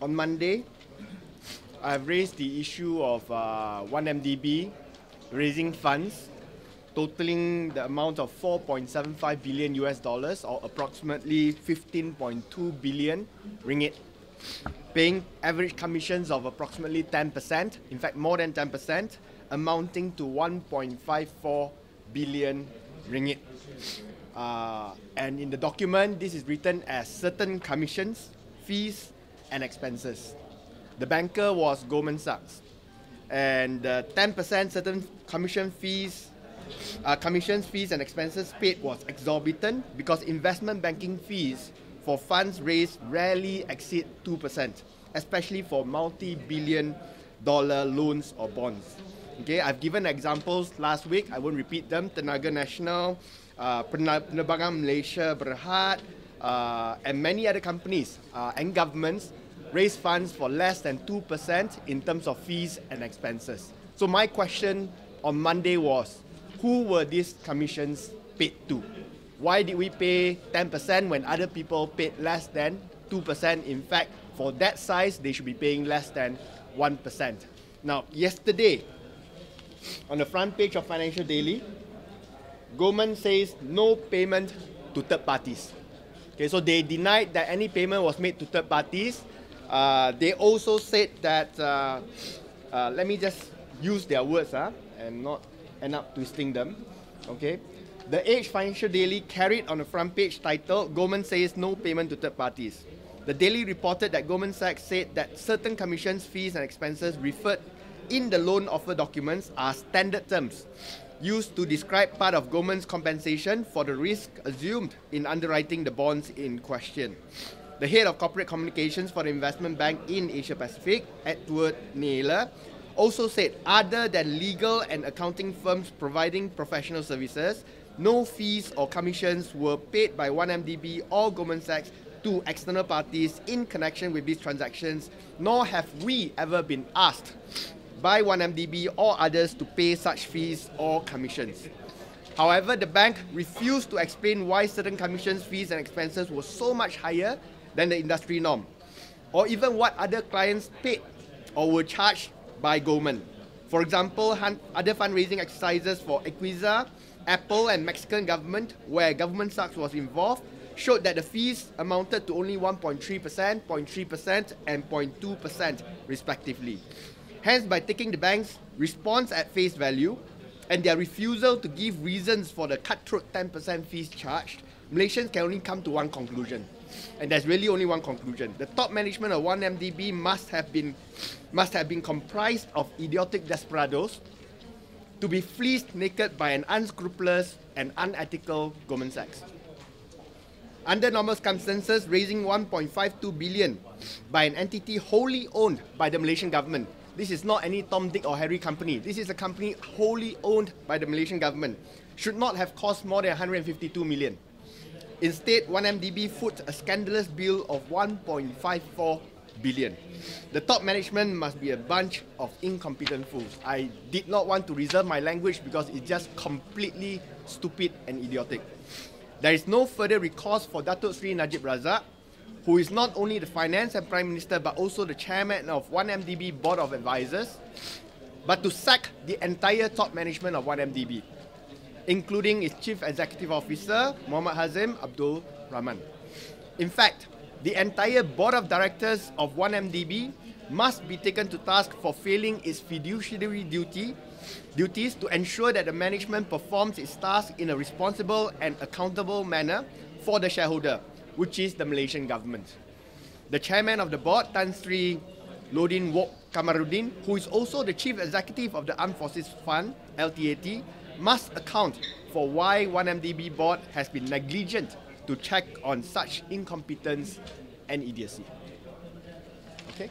on Monday, I've raised the issue of 1MDB raising funds totaling the amount of 4.75 billion US dollars, or approximately 15.2 billion ringgit, paying average commissions of approximately 10%, in fact more than 10%, amounting to 1.54 billion ringgit. And in the document, this is written as certain commissions, fees, and expenses. The banker was Goldman Sachs, and 10% certain commissions, fees, and expenses paid was exorbitant because investment banking fees for funds raised rarely exceed 2%, especially for multi-billion dollar loans or bonds. Okay, I've given examples last week. I won't repeat them. Tenaga Nasional, Penerbangan Malaysia Berhad, and many other companies and governments raise funds for less than 2% in terms of fees and expenses. So my question on Monday was, who were these commissions paid to? Why did we pay 10% when other people paid less than 2%? In fact, for that size, they should be paying less than 1%. Now, yesterday, on the front page of Financial Daily, Goldman says no payment to third parties. Okay, so they denied that any payment was made to third parties. They also said that, let me just use their words and not end up twisting them. Okay, The Age Financial Daily carried on the front page titled, Goldman says no payment to third parties. The Daily reported that Goldman Sachs said that certain commissions, fees and expenses referred in the loan offer documents are standard terms used to describe part of Goldman's compensation for the risk assumed in underwriting the bonds in question. The head of corporate communications for the investment bank in Asia Pacific, Edward Naylor, also said other than legal and accounting firms providing professional services, no fees or commissions were paid by 1MDB or Goldman Sachs to external parties in connection with these transactions, nor have we ever been asked by 1MDB or others to pay such fees or commissions. However, the bank refused to explain why certain commissions, fees and expenses were so much higher than the industry norm, or even what other clients paid or were charged by Goldman. For example, other fundraising exercises for Equiza, Apple and Mexican government, where Goldman Sachs was involved, showed that the fees amounted to only 1.3%, 0.3% and 0.2% respectively. Hence, by taking the bank's response at face value and their refusal to give reasons for the cutthroat 10% fees charged, Malaysians can only come to one conclusion. And there's really only one conclusion. The top management of 1MDB must have been comprised of idiotic desperados to be fleeced naked by an unscrupulous and unethical Goldman Sachs. Under normal circumstances, raising 1.52 billion by an entity wholly owned by the Malaysian government. This is not any Tom, Dick or Harry company. This is a company wholly owned by the Malaysian government. Should not have cost more than 152 million. Instead, 1MDB foot a scandalous bill of 1.54 billion. The top management must be a bunch of incompetent fools. I did not want to reserve my language because it's just completely stupid and idiotic. There is no further recourse for Datuk Sri Najib Razak, who is not only the Finance and Prime Minister but also the Chairman of 1MDB Board of Advisors, but to sack the entire top management of 1MDB, including its Chief Executive Officer, Muhammad Hazim Abdul Rahman. In fact, the entire Board of Directors of 1MDB must be taken to task for failing its fiduciary duties to ensure that the management performs its task in a responsible and accountable manner for the shareholder, which is the Malaysian government. The chairman of the board, Tan Sri Lodin Wok Kamaruddin, who is also the chief executive of the Armed Forces Fund, LTAT, must account for why 1MDB board has been negligent to check on such incompetence and idiocy. Okay?